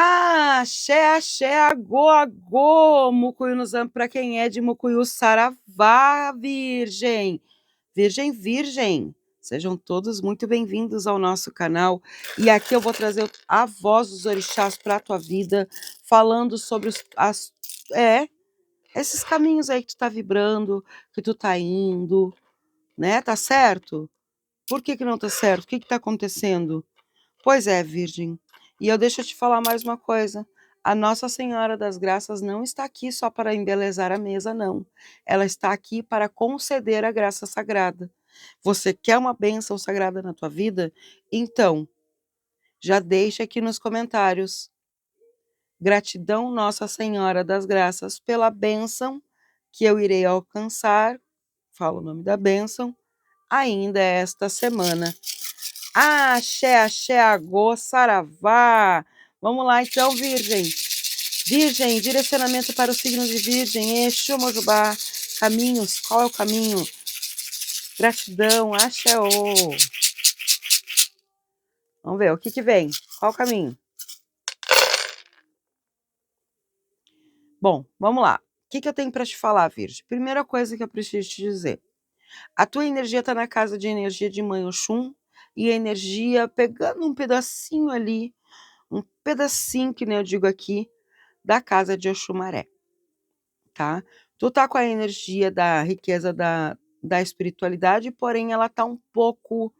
Axé, axé, agô, agô, Mucuyu no Zambo, para quem é de Mucuyu, saravá, virgem. Virgem, virgem. Sejam todos muito bem-vindos ao nosso canal. E aqui eu vou trazer a voz dos orixás para a tua vida, falando sobre esses caminhos aí que tu tá vibrando, que tu tá indo, né? Tá certo? Por que não tá certo? O que tá acontecendo? Pois é, Virgem. E eu deixo te falar mais uma coisa. A Nossa Senhora das Graças não está aqui só para embelezar a mesa, não. Ela está aqui para conceder a graça sagrada. Você quer uma bênção sagrada na tua vida? Então, já deixa aqui nos comentários. Gratidão, Nossa Senhora das Graças, pela bênção que eu irei alcançar. Falo o nome da bênção. Ainda esta semana. Axé, axé, agô, saravá. Vamos lá então, Virgem. Virgem, direcionamento para o signo de Virgem, Exu, Mojubá, caminhos, qual é o caminho? Gratidão, axé, ô. Vamos ver, o que vem? Qual o caminho? Bom, vamos lá. O que eu tenho para te falar, Virgem? Primeira coisa que eu preciso te dizer. A tua energia está na casa de energia de Mãe Oxum e a energia pegando um pedacinho ali, um pedacinho, que nem eu digo aqui, da casa de Oxumaré, tá? Tu tá com a energia da riqueza da espiritualidade, porém ela tá um pouco,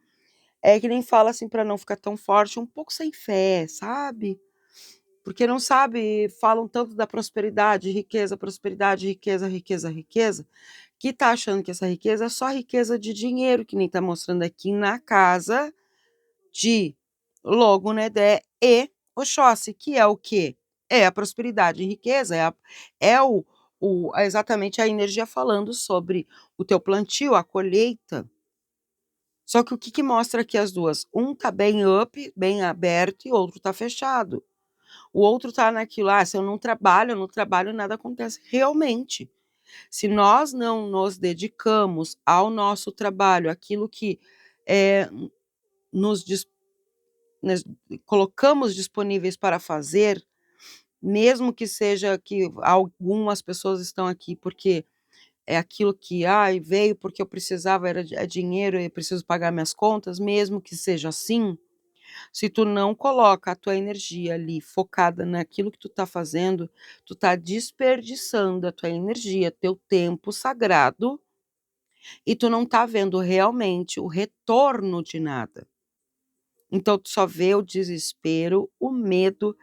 que nem fala assim para não ficar tão forte, um pouco sem fé, sabe? Porque não sabe, falam tanto da prosperidade, prosperidade, riqueza, riqueza, riqueza, que tá achando que essa riqueza é só riqueza de dinheiro, que nem tá mostrando aqui na casa de Logo, Nedé e Oxóssi, que é o quê? É a prosperidade e riqueza, exatamente a energia falando sobre o teu plantio, a colheita. Só que o que mostra aqui as duas? Um tá bem up, bem aberto, e o outro tá fechado. O outro tá naquilo, se eu não trabalho, nada acontece. Realmente, se nós não nos dedicamos ao nosso trabalho, aquilo que nos colocamos disponíveis para fazer, mesmo que seja que algumas pessoas estão aqui porque é aquilo que veio porque eu precisava, era dinheiro, eu preciso pagar minhas contas, mesmo que seja assim, se tu não coloca a tua energia ali focada naquilo que tu tá fazendo, tu tá desperdiçando a tua energia, teu tempo sagrado, e tu não tá vendo realmente o retorno de nada. Então tu só vê o desespero, o medo,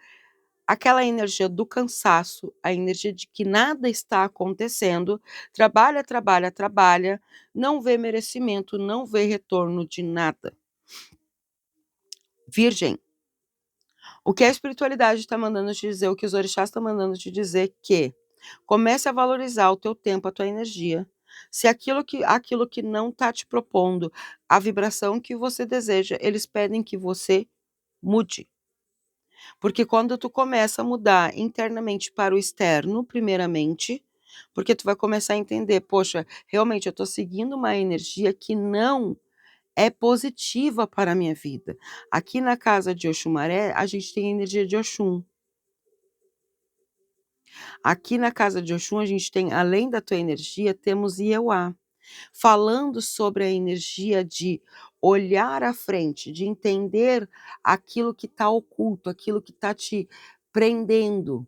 aquela energia do cansaço, a energia de que nada está acontecendo, trabalha, trabalha, trabalha, não vê merecimento, não vê retorno de nada. Virgem, o que a espiritualidade está mandando te dizer, o que os orixás estão mandando te dizer, que comece a valorizar o teu tempo, a tua energia. Se aquilo que não está te propondo a vibração que você deseja, eles pedem que você mude. Porque quando tu começa a mudar internamente para o externo, primeiramente, porque tu vai começar a entender, poxa, realmente eu estou seguindo uma energia que não é positiva para a minha vida. Aqui na casa de Oxumaré, a gente tem a energia de Oxum. Aqui na casa de Oxum, a gente tem, além da tua energia, temos Ieuá, falando sobre a energia de olhar à frente, de entender aquilo que está oculto, aquilo que está te prendendo,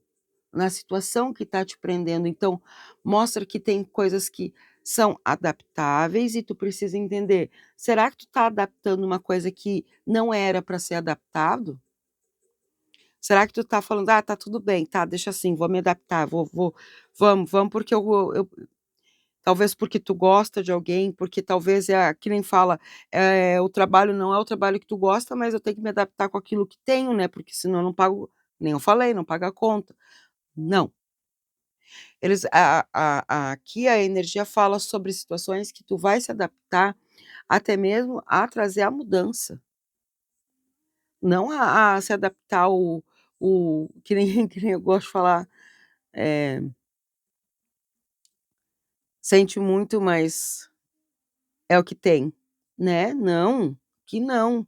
na situação que está te prendendo. Então, mostra que tem coisas que são adaptáveis e tu precisa entender, será que tu está adaptando uma coisa que não era para ser adaptado? Será que tu tá falando, tá tudo bem, tá, deixa assim, vou me adaptar, vamos, porque talvez porque tu gosta de alguém, porque talvez que nem fala, o trabalho não é o trabalho que tu gosta, mas eu tenho que me adaptar com aquilo que tenho, né, porque senão eu não pago, nem eu falei, não paga a conta. Não. Eles aqui a energia fala sobre situações que tu vai se adaptar, até mesmo a trazer a mudança. Não a se adaptar que nem que nem eu gosto de falar, sente muito, mas é o que tem, né. Não, que não.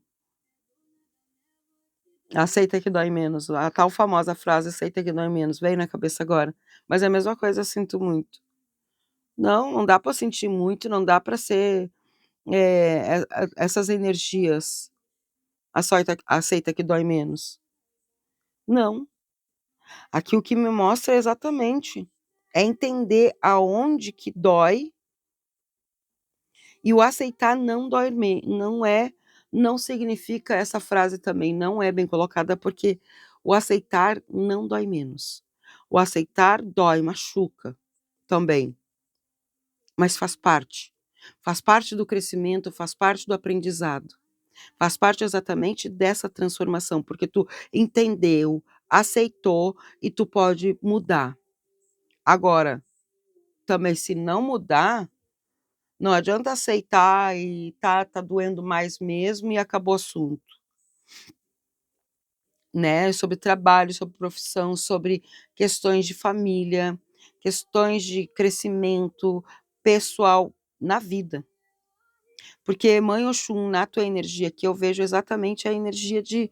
Aceita que dói menos, a tal famosa frase "aceita que dói menos", veio na cabeça agora. Mas é a mesma coisa, sinto muito. Não, não dá para sentir muito, não dá para ser, essas energias, aceita que dói menos. Não, aqui o que me mostra é exatamente, é entender aonde que dói, e o aceitar não dói não significa, essa frase também não é bem colocada, porque o aceitar não dói menos. O aceitar dói, machuca também, mas faz parte. Faz parte do crescimento, faz parte do aprendizado, faz parte exatamente dessa transformação, porque tu entendeu, aceitou e tu pode mudar. Agora, também se não mudar, não adianta aceitar e tá doendo mais mesmo e acabou o assunto, né, sobre trabalho, sobre profissão, sobre questões de família, questões de crescimento pessoal na vida. Porque Mãe Oxum, na tua energia aqui, eu vejo exatamente a energia de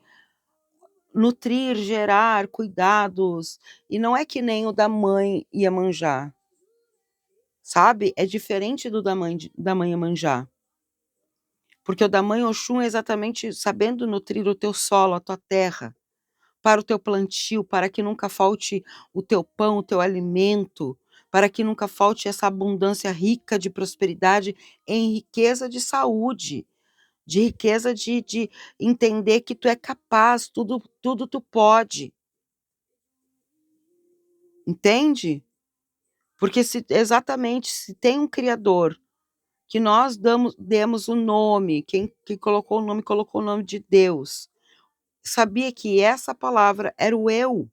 nutrir, gerar cuidados, e não é que nem o da mãe Iemanjá, sabe, é diferente do da mãe Iemanjá. Porque o da mãe Oxum é exatamente sabendo nutrir o teu solo, a tua terra, para o teu plantio, para que nunca falte o teu pão, o teu alimento, para que nunca falte essa abundância rica de prosperidade em riqueza de saúde, de riqueza de entender que tu é capaz, tudo tu pode. Entende? Porque se exatamente, se tem um criador, que nós demos o nome, quem que colocou o nome de Deus. Sabia que essa palavra era o eu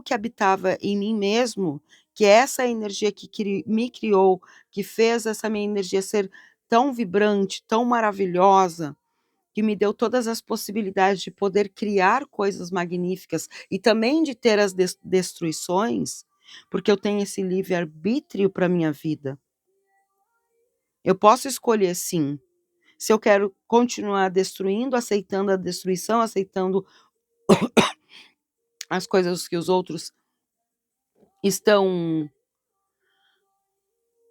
que habitava em mim mesmo, que é essa energia que me criou, que fez essa minha energia ser tão vibrante, tão maravilhosa, que me deu todas as possibilidades de poder criar coisas magníficas e também de ter as destruições, porque eu tenho esse livre-arbítrio para minha vida. Eu posso escolher sim, se eu quero continuar destruindo, aceitando a destruição, aceitando as coisas que os outros estão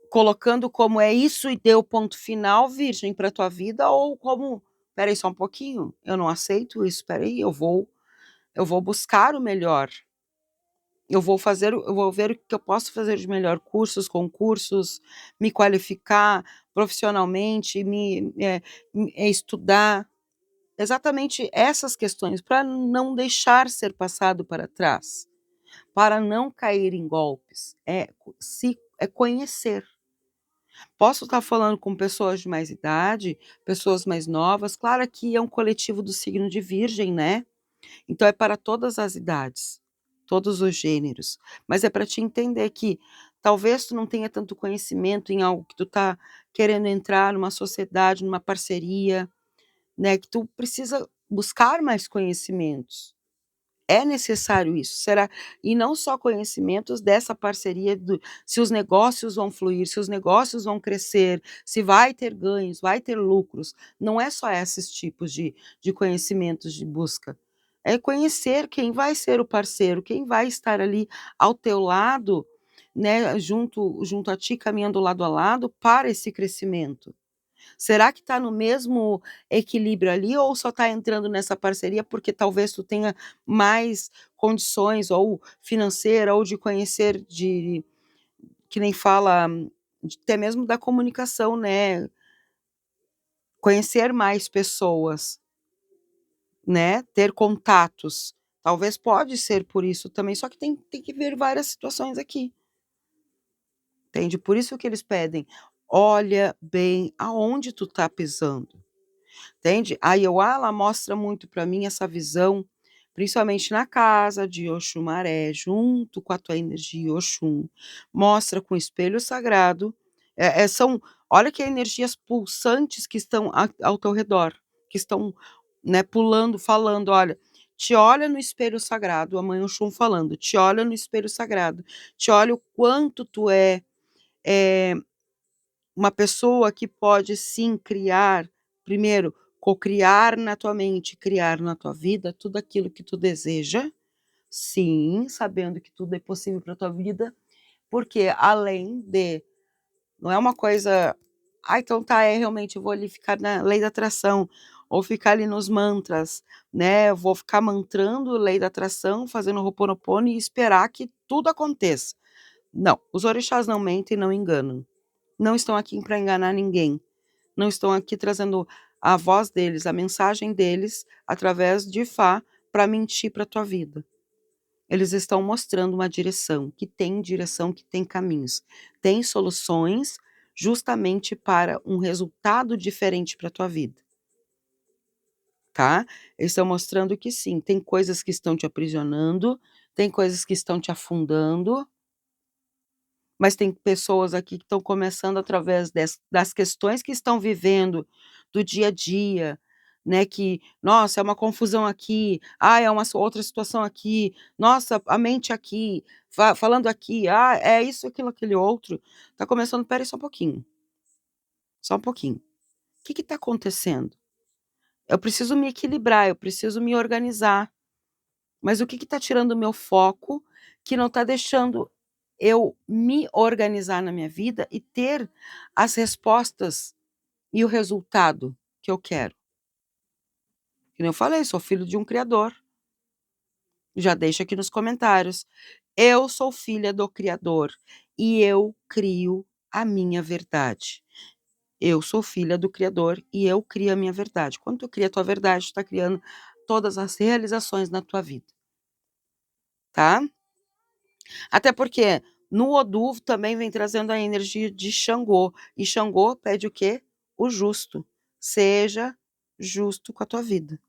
colocando como é isso e deu ponto final, virgem, para tua vida, ou como, espera aí só um pouquinho, eu não aceito isso, espera aí, eu vou buscar o melhor. Eu vou ver o que eu posso fazer de melhor, cursos, concursos, me qualificar profissionalmente, estudar. Exatamente essas questões, para não deixar ser passado para trás, para não cair em golpes, é conhecer. Posso estar falando com pessoas de mais idade, pessoas mais novas, claro que é um coletivo do signo de Virgem, né, então é para todas as idades, todos os gêneros, mas é para te entender que talvez tu não tenha tanto conhecimento em algo que tu tá querendo entrar numa sociedade, numa parceria, né, que tu precisa buscar mais conhecimentos. É necessário isso, será, e não só conhecimentos dessa parceria do se os negócios vão fluir, se os negócios vão crescer, se vai ter ganhos, vai ter lucros, não é só esses tipos de conhecimentos de busca, é conhecer quem vai ser o parceiro, quem vai estar ali ao teu lado, né, junto a ti, caminhando lado a lado para esse crescimento. Será que está no mesmo equilíbrio ali, ou só está entrando nessa parceria porque talvez tu tenha mais condições, ou financeira, ou de conhecer, de que nem fala, de até mesmo da comunicação, né, conhecer mais pessoas, né, ter contatos. Talvez pode ser por isso também, só que tem que ver várias situações aqui, entende? Por isso que eles pedem: "Olha bem aonde tu tá pisando". Entende? A Ioá, ela mostra muito para mim essa visão, principalmente na casa de Oxumaré, junto com a tua energia Oxum. Mostra com o espelho sagrado, são, olha que energias pulsantes que estão ao teu redor, que estão, né, pulando, falando: "Olha, te olha no espelho sagrado", a mãe Oxum falando: "Te olha no espelho sagrado, te olha o quanto tu é uma pessoa que pode sim criar, primeiro, cocriar na tua mente, criar na tua vida tudo aquilo que tu deseja, sim, sabendo que tudo é possível para tua vida, porque além de não é uma coisa: "Ah, então tá, realmente eu vou ali ficar na lei da atração, ou ficar ali nos mantras, né, eu vou ficar mantrando lei da atração, fazendo Ho'oponopono e esperar que tudo aconteça". Não, os orixás não mentem, não enganam. Não estão aqui para enganar ninguém. Não estão aqui trazendo a voz deles, a mensagem deles, através de Fá, para mentir para tua vida. Eles estão mostrando uma direção, que tem caminhos, tem soluções justamente para um resultado diferente para tua vida, tá? Eles estão mostrando que sim, tem coisas que estão te aprisionando, tem coisas que estão te afundando, mas tem pessoas aqui que estão começando através das questões que estão vivendo, do dia a dia, né, que: "Nossa, é uma confusão aqui. Ah, é uma outra situação aqui. Nossa, a mente aqui, falando aqui. Ah, é isso, aquilo, aquele outro". Tá começando: "Espera aí só um pouquinho, só um pouquinho. O que está acontecendo? Eu preciso me equilibrar, eu preciso me organizar". Mas o que está tirando o meu foco, que não está deixando eu me organizar na minha vida e ter as respostas e o resultado que eu quero? Que nem eu falei, sou filho de um criador. Já deixa aqui nos comentários. Eu sou filha do criador e eu crio a minha verdade. Eu sou filha do criador e eu crio a minha verdade. Quando tu cria a tua verdade, tu tá criando todas as realizações na tua vida, tá? Até porque no Odu também vem trazendo a energia de Xangô, e Xangô pede o quê? O justo. Seja justo com a tua vida,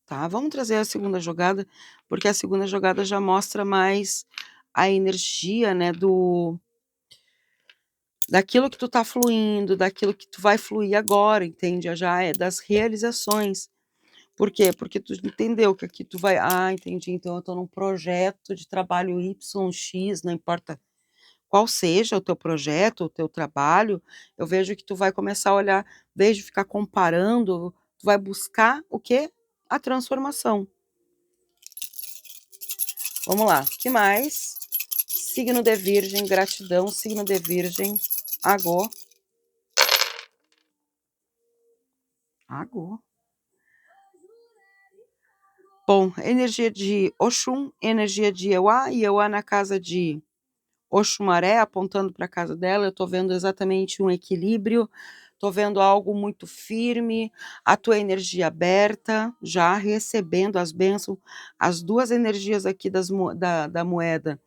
tá? Vamos trazer a segunda jogada, porque a segunda jogada já mostra mais a energia, né, daquilo que tu tá fluindo, daquilo que tu vai fluir agora, entende? Já é das realizações. Por quê? Porque tu entendeu que aqui tu vai: "Ah, entendi, então eu tô num projeto de trabalho Y, X", não importa qual seja o teu projeto, o teu trabalho, eu vejo que tu vai começar a olhar, em vez de ficar comparando, tu vai buscar o quê? A transformação. Vamos lá, que mais? Signo de Virgem, gratidão, signo de Virgem, agô. Agô. Bom, energia de Oxum, energia de Euá, e Euá na casa de Oxumaré, apontando para a casa dela, eu estou vendo exatamente um equilíbrio, estou vendo algo muito firme, a tua energia aberta, já recebendo as bênçãos, as duas energias aqui da moeda,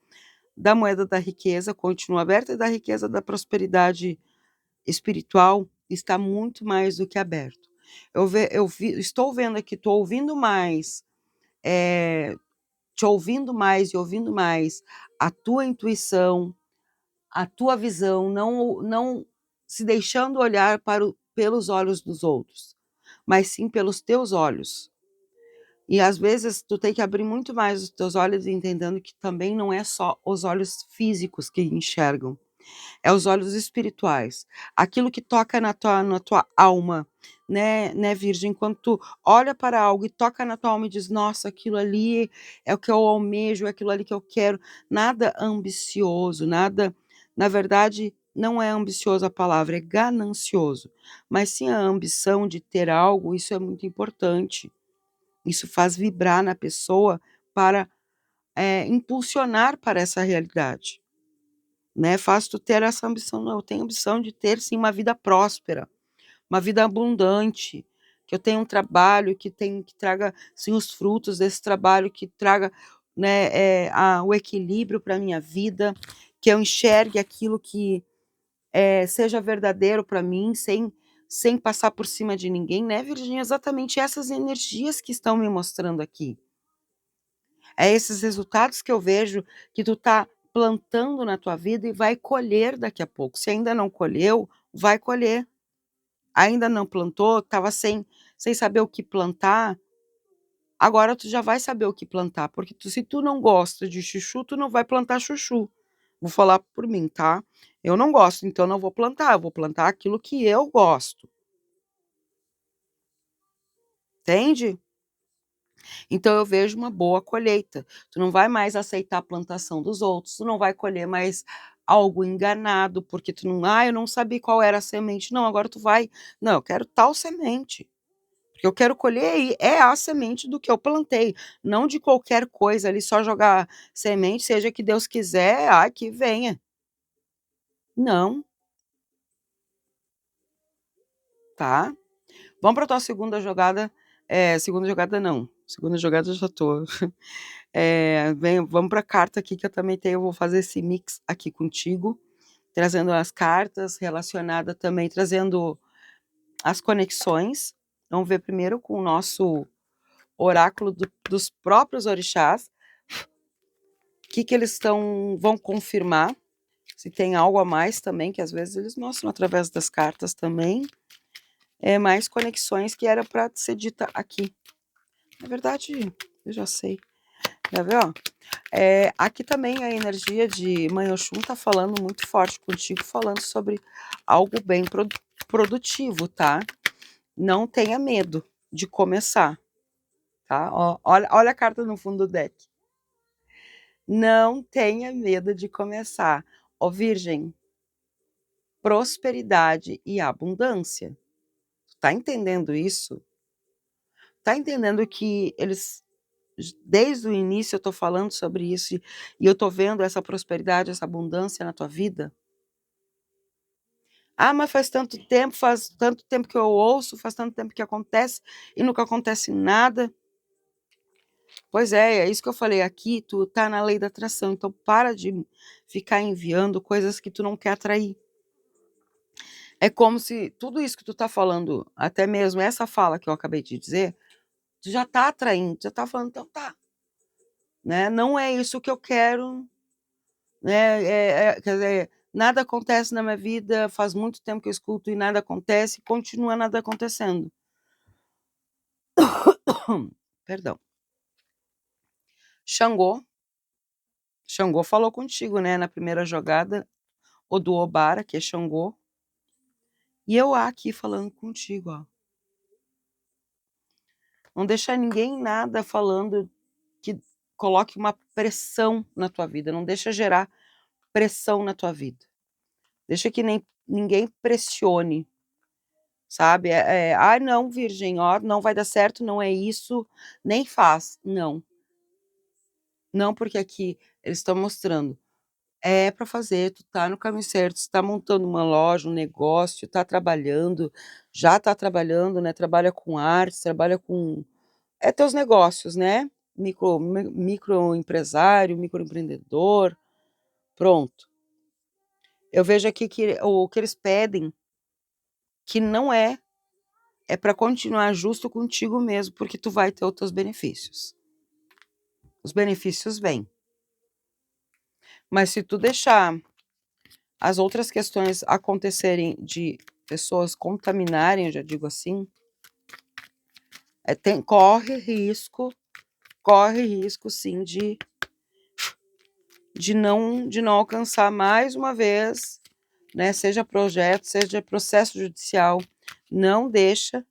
da moeda da riqueza continua aberta, e da riqueza da prosperidade espiritual está muito mais do que aberto. Estou vendo aqui, estou ouvindo mais, te ouvindo mais e ouvindo mais a tua intuição, a tua visão, não se deixando olhar pelos olhos dos outros, mas sim pelos teus olhos. E às vezes tu tem que abrir muito mais os teus olhos, entendendo que também não é só os olhos físicos que enxergam, é os olhos espirituais, aquilo que toca na tua alma, né, Virgem, quando tu olha para algo e toca na tua alma e diz: "Nossa, aquilo ali é o que eu almejo, é aquilo ali que eu quero", nada ambicioso, nada, na verdade, não é ambicioso a palavra, é ganancioso, mas sim a ambição de ter algo, isso é muito importante, isso faz vibrar na pessoa para, impulsionar para essa realidade. Né, faz tu ter essa ambição: "Não, eu tenho ambição de ter sim uma vida próspera, uma vida abundante, que eu tenha um trabalho que traga, sim, os frutos desse trabalho, que traga, né, o equilíbrio para minha vida, que eu enxergue aquilo que, seja verdadeiro para mim, sem passar por cima de ninguém", né, Virgínia? Exatamente essas energias que estão me mostrando aqui. É esses resultados que eu vejo que tu tá plantando na tua vida e vai colher daqui a pouco. Se ainda não colheu, vai colher. Ainda não plantou, estava sem saber o que plantar, agora tu já vai saber o que plantar, porque se tu não gosta de chuchu, tu não vai plantar chuchu. Vou falar por mim, tá? Eu não gosto, então não vou plantar, eu vou plantar aquilo que eu gosto. entende? Então eu vejo uma boa colheita. Tu não vai mais aceitar a plantação dos outros, tu não vai colher mais algo enganado, porque tu não, eu não sabia qual era a semente. Não, agora tu vai, não, eu quero tal semente. Porque eu quero colher e é a semente do que eu plantei, não de qualquer coisa ali, só jogar semente, seja que Deus quiser, que venha. Não, tá? Vamos para tua segunda jogada. Segunda jogada não. Segunda jogada eu já tô. Vamos para a carta aqui que eu também tenho. Eu vou fazer esse mix aqui contigo, trazendo as cartas relacionadas também, trazendo as conexões. Vamos ver primeiro com o nosso oráculo dos próprios orixás, o que eles vão confirmar, se tem algo a mais também, que às vezes eles mostram através das cartas também, mais conexões que era para ser dita aqui. Na verdade, eu já sei. Já viu, ó? Aqui também a energia de Mãe Oxum tá falando muito forte contigo, falando sobre algo bem produtivo, tá? Não tenha medo de começar, tá? Ó, olha a carta no fundo do deck. Não tenha medo de começar. Ó, Virgem, prosperidade e abundância. Tá entendendo isso? Tá entendendo que eles, desde o início eu tô falando sobre isso e eu tô vendo essa prosperidade, essa abundância na tua vida? Mas faz tanto tempo que eu ouço, faz tanto tempo que acontece e nunca acontece nada. Pois é isso que eu falei aqui, tu tá na lei da atração, então para de ficar enviando coisas que tu não quer atrair. É como se tudo isso que tu tá falando, até mesmo essa fala que eu acabei de dizer, tu já tá atraindo, tu já tá falando, então tá, né? Não é isso que eu quero, né? Quer dizer, nada acontece na minha vida, faz muito tempo que eu escuto e nada acontece, continua nada acontecendo. Perdão. Xangô falou contigo, né, na primeira jogada, Oduobara, que é Xangô, e eu aqui falando contigo, ó. Não deixar ninguém nada falando que coloque uma pressão na tua vida, não deixa gerar pressão na tua vida. Deixa que nem ninguém pressione, sabe? Não, Virgem, ó, não vai dar certo, não é isso, nem faz. Não. Não, porque aqui eles estão mostrando. É para fazer, tu tá no caminho certo, você tá montando uma loja, um negócio, tá trabalhando, já tá trabalhando, né? Trabalha com arte, trabalha com teus negócios, né? Microempresário, microempreendedor, pronto. Eu vejo aqui que o que eles pedem, que não é para continuar justo contigo mesmo, porque tu vai ter os teus benefícios. Os benefícios vêm. Mas se tu deixar as outras questões acontecerem de pessoas contaminarem, eu já digo assim, corre risco sim de não alcançar mais uma vez, né, seja projeto, seja processo judicial, não deixa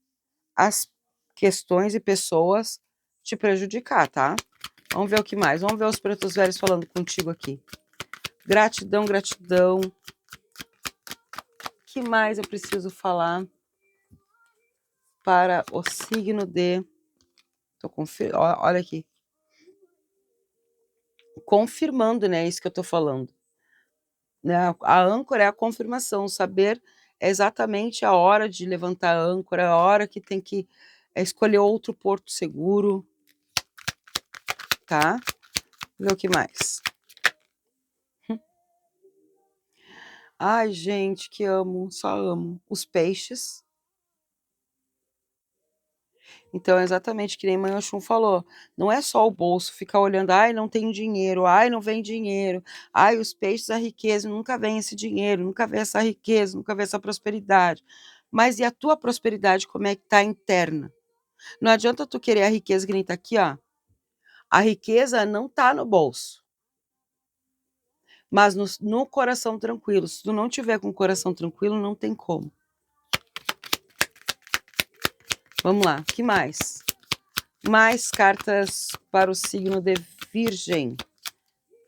as questões e pessoas te prejudicar, tá? Vamos ver o que mais, vamos ver os pretos velhos falando contigo aqui. Gratidão, gratidão. O que mais eu preciso falar para o signo de... Olha aqui. Confirmando, né, isso que eu tô falando. Né? A âncora é a confirmação, saber exatamente a hora de levantar a âncora, a hora que tem que escolher outro porto seguro, tá? Ver o que mais. Ai, gente, que amo, só amo. Os peixes. Então, é exatamente que nem Mãe Oxum falou. Não é só o bolso ficar olhando, não tem dinheiro, não vem dinheiro, os peixes, a riqueza, nunca vem esse dinheiro, nunca vem essa riqueza, nunca vem essa prosperidade. Mas e a tua prosperidade, como é que tá interna? Não adianta tu querer a riqueza que nem tá aqui, ó. A riqueza não tá no bolso, mas no coração tranquilo. Se tu não tiver com o coração tranquilo, não tem como. Vamos lá, que mais? Mais cartas para o signo de Virgem.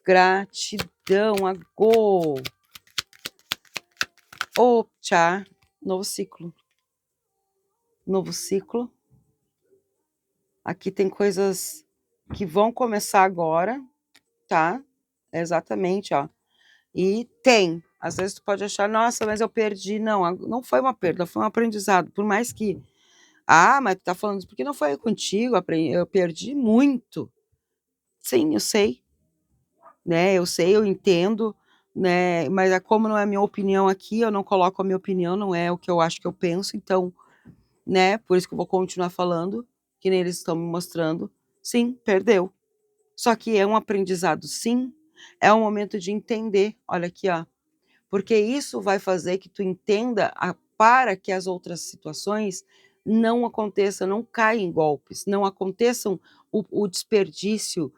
Gratidão, agô. Tchá. Novo ciclo. Novo ciclo. Aqui tem coisas que vão começar agora, tá? Exatamente, ó. E tem. Às vezes tu pode achar, nossa, mas eu perdi. Não, não foi uma perda, foi um aprendizado. Por mais que, mas tu tá falando isso porque não foi contigo, eu perdi muito. Sim, eu sei, né? Eu sei, eu entendo, né? Mas como não é a minha opinião aqui, eu não coloco a minha opinião, não é o que eu acho que eu penso, então, né? Por isso que eu vou continuar falando, que nem eles estão me mostrando. Sim, perdeu. Só que é um aprendizado, sim. É um momento de entender. Olha aqui, ó. Porque isso vai fazer que tu entenda para que as outras situações não aconteçam, não caiam em golpes, não aconteçam o desperdício,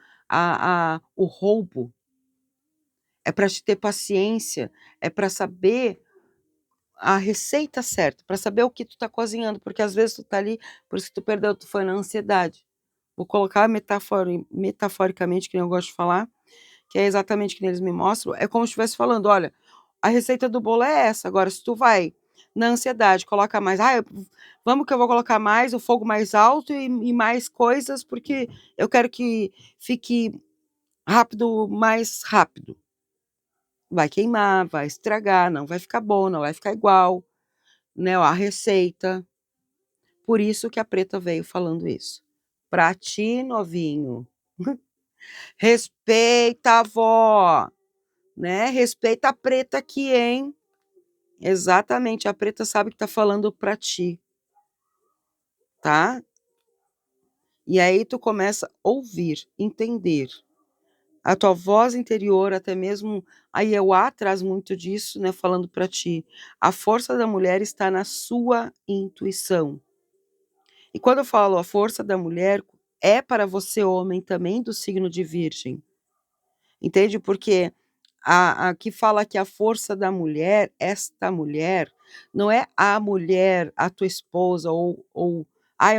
o roubo. É para te ter paciência, é para saber a receita certa, para saber o que tu tá cozinhando, porque às vezes tu tá ali, por isso que tu perdeu, tu foi na ansiedade. Vou colocar metaforicamente, que nem eu gosto de falar, que é exatamente que eles me mostram, é como se estivesse falando, olha, a receita do bolo é essa, agora se tu vai na ansiedade, coloca mais, vamos que eu vou colocar mais, o fogo mais alto e mais coisas, porque eu quero que fique rápido, mais rápido. Vai queimar, vai estragar, não vai ficar bom, não vai ficar igual, né, a receita. Por isso que a Preta veio falando isso. Pra ti, novinho, respeita a avó, né? Respeita a Preta aqui, hein? Exatamente, a Preta sabe que tá falando pra ti, tá? E aí tu começa a ouvir, entender. A tua voz interior, até mesmo a Ieuá traz muito disso, né? Falando pra ti. A força da mulher está na sua intuição. E quando eu falo a força da mulher, é para você, homem, também do signo de Virgem. Entende? Porque aqui fala que a força da mulher, esta mulher, não é a mulher, a tua esposa, ou eu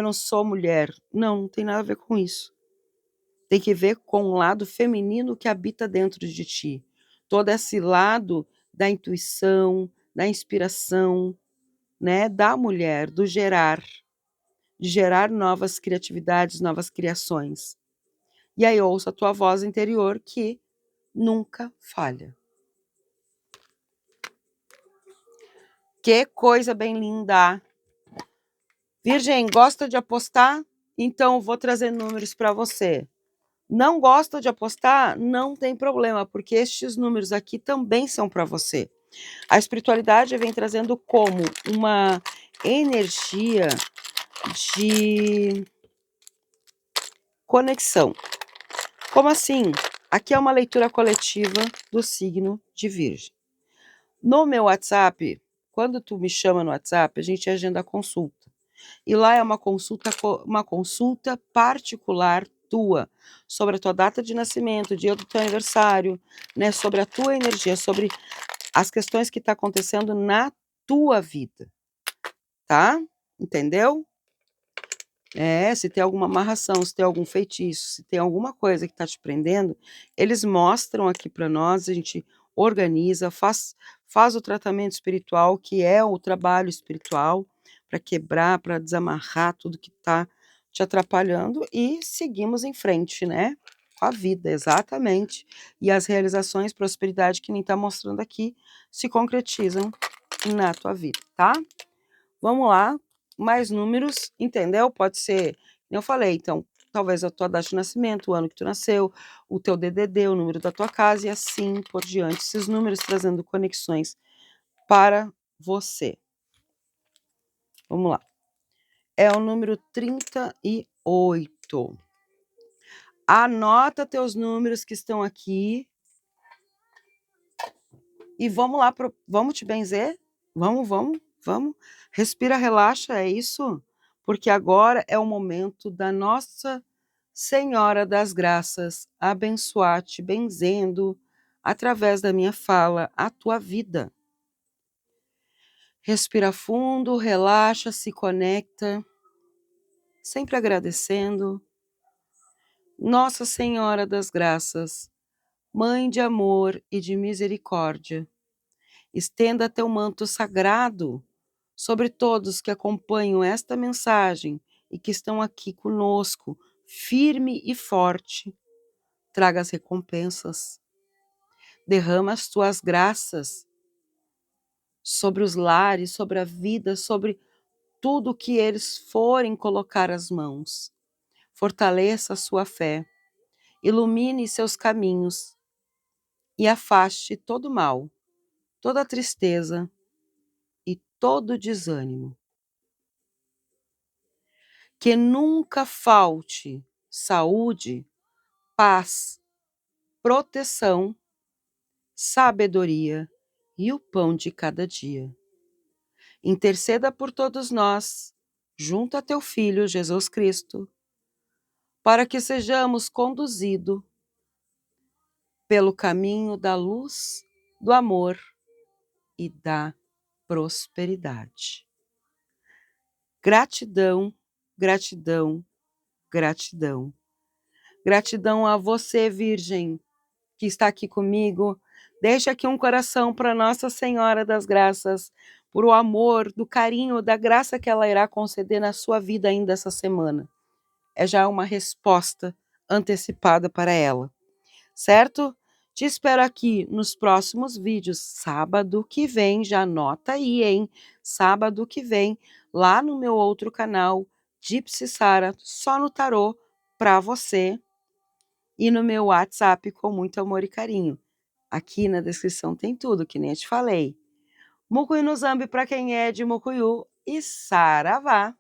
não sou mulher. Não, não tem nada a ver com isso. Tem que ver com o lado feminino que habita dentro de ti. Todo esse lado da intuição, da inspiração, né, da mulher, do gerar, de gerar novas criatividades, novas criações. E aí ouça a tua voz interior que nunca falha. Que coisa bem linda! Virgem, gosta de apostar? Então vou trazer números para você. Não gosta de apostar? Não tem problema, porque estes números aqui também são para você. A espiritualidade vem trazendo como uma energia de conexão. Como assim? Aqui é uma leitura coletiva do signo de Virgem. No meu WhatsApp, quando tu me chama no WhatsApp, a gente agenda a consulta. E lá é uma consulta particular tua, sobre a tua data de nascimento, dia do teu aniversário, né, sobre a tua energia, sobre as questões que tá acontecendo na tua vida, tá? Entendeu? Se tem alguma amarração, se tem algum feitiço, se tem alguma coisa que está te prendendo, eles mostram aqui para nós, a gente organiza, faz o tratamento espiritual, que é o trabalho espiritual, para quebrar, para desamarrar tudo que está te atrapalhando e seguimos em frente, né? Com a vida, exatamente. E as realizações, prosperidade que nem está mostrando aqui, se concretizam na tua vida, tá? Vamos lá, mais números, entendeu? Pode ser, eu falei, então, talvez a tua data de nascimento, o ano que tu nasceu, o teu DDD, o número da tua casa e assim por diante. Esses números trazendo conexões para você. Vamos lá. É o número 38. Anota teus números que estão aqui. E vamos lá, vamos te benzer? Vamos. Respira, relaxa, é isso? Porque agora é o momento da Nossa Senhora das Graças abençoar-te, benzendo, através da minha fala, a tua vida. Respira fundo, relaxa, se conecta. sempre agradecendo. Nossa Senhora das Graças, Mãe de amor e de misericórdia, estenda teu manto sagrado sobre todos que acompanham esta mensagem e que estão aqui conosco, firme e forte. Traga as recompensas. Derrama as tuas graças sobre os lares, sobre a vida, sobre tudo que eles forem colocar as mãos. Fortaleça a sua fé, ilumine seus caminhos e afaste todo mal, toda tristeza e todo desânimo. Que nunca falte saúde, paz, proteção, sabedoria e o pão de cada dia. Interceda por todos nós, junto a teu Filho Jesus Cristo, para que sejamos conduzidos pelo caminho da luz, do amor e da prosperidade. Gratidão, gratidão, gratidão. Gratidão a você, Virgem, que está aqui comigo. Deixa aqui um coração para Nossa Senhora das Graças, por o amor, do carinho, da graça que ela irá conceder na sua vida ainda essa semana. É já uma resposta antecipada para ela, certo? Te espero aqui nos próximos vídeos, sábado que vem, já anota aí, hein? Sábado que vem, lá no meu outro canal, Gypsy Sara, só no tarô, para você, e no meu WhatsApp com muito amor e carinho. Aqui na descrição tem tudo, que nem eu te falei. Mucuyu no Zambi para quem é de Mucuyu e Saravá!